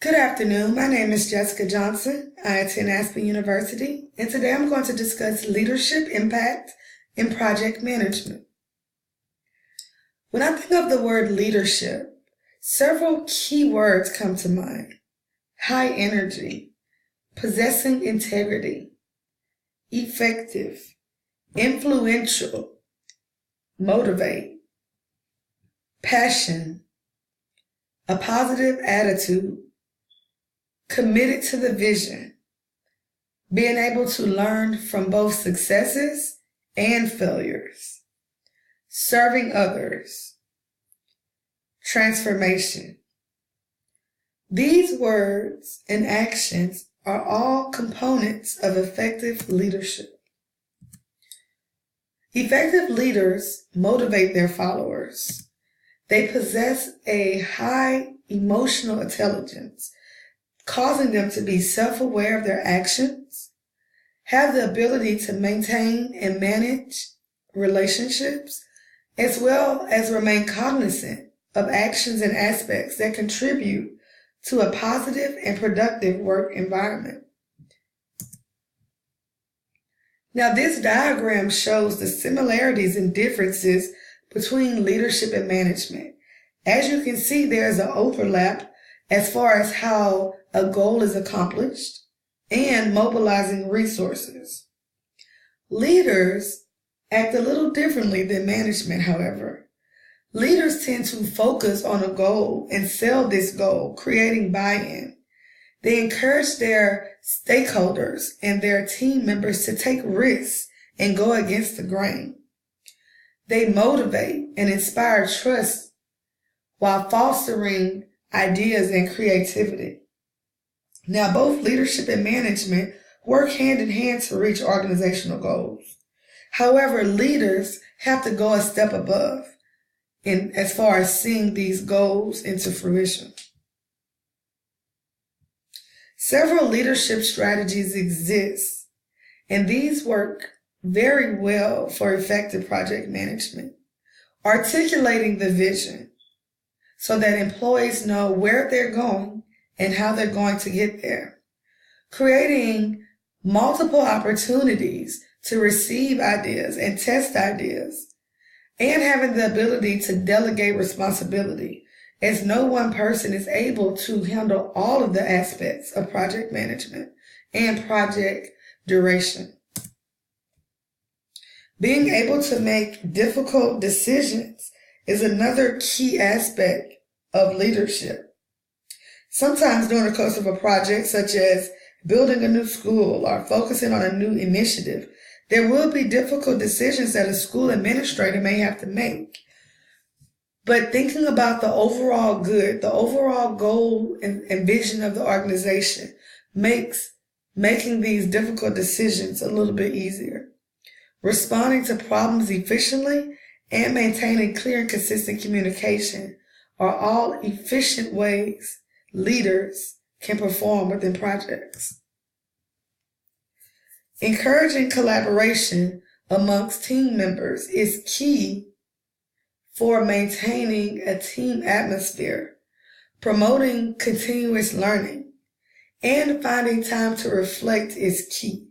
Good afternoon. My name is Jessica Johnson. I attend Aspen University, and today I'm going to discuss leadership impact in project management. When I think of the word leadership, several key words come to mind. High energy, possessing integrity, effective, influential, motivate, passion, a positive attitude, committed to the vision, being able to learn from both successes and failures, serving others, transformation. These words and actions are all components of effective leadership. Effective leaders motivate their followers. They possess a high emotional intelligence, causing them to be self-aware of their actions, have the ability to maintain and manage relationships, as well as remain cognizant of actions and aspects that contribute to a positive and productive work environment. Now, this diagram shows the similarities and differences between leadership and management. As you can see, there is an overlap as far as how a goal is accomplished and mobilizing resources. Leaders act a little differently than management, however. Leaders tend to focus on a goal and sell this goal, creating buy-in. They encourage their stakeholders and their team members to take risks and go against the grain. They motivate and inspire trust while fostering ideas and creativity. Now, both leadership and management work hand in hand to reach organizational goals. However, leaders have to go a step above as far as seeing these goals into fruition. Several leadership strategies exist, and these work very well for effective project management. Articulating the vision so that employees know where they're going and how they're going to get there. Creating multiple opportunities to receive ideas and test ideas, and having the ability to delegate responsibility, as no one person is able to handle all of the aspects of project management and project duration. Being able to make difficult decisions is another key aspect of leadership. Sometimes during the course of a project, such as building a new school or focusing on a new initiative, there will be difficult decisions that a school administrator may have to make. But thinking about the overall good, the overall goal and vision of the organization makes making these difficult decisions a little bit easier. Responding to problems efficiently and maintaining clear and consistent communication are all efficient ways leaders can perform within projects. Encouraging collaboration amongst team members is key for maintaining a team atmosphere, promoting continuous learning, and finding time to reflect is key.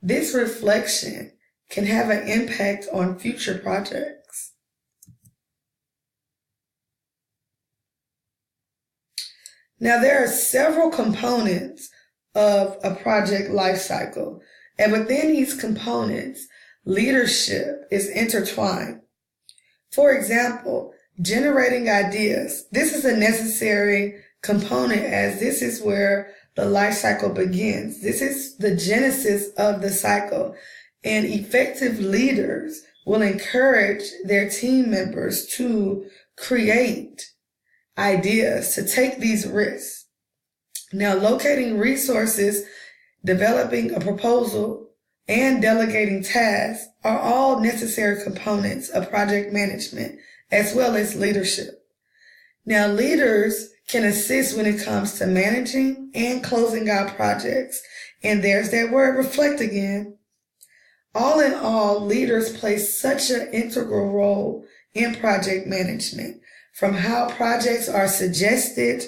This reflection can have an impact on future projects. Now, there are several components of a project life cycle, and within these components, leadership is intertwined. For example, generating ideas. This is a necessary component, as this is where the life cycle begins. This is the genesis of the cycle, and effective leaders will encourage their team members to create ideas, to take these risks. Now, locating resources, developing a proposal, and delegating tasks are all necessary components of project management as well as leadership. Now, leaders can assist when it comes to managing and closing out projects. And there's that word reflect again. All in all, leaders play such an integral role in project management, from how projects are suggested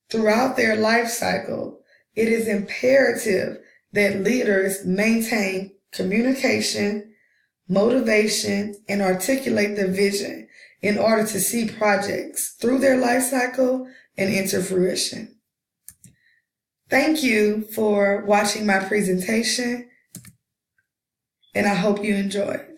Throughout their life cycle, it is imperative that leaders maintain communication, motivation, and articulate the vision in order to see projects through their life cycle and into fruition. Thank you for watching my presentation, and I hope you enjoyed.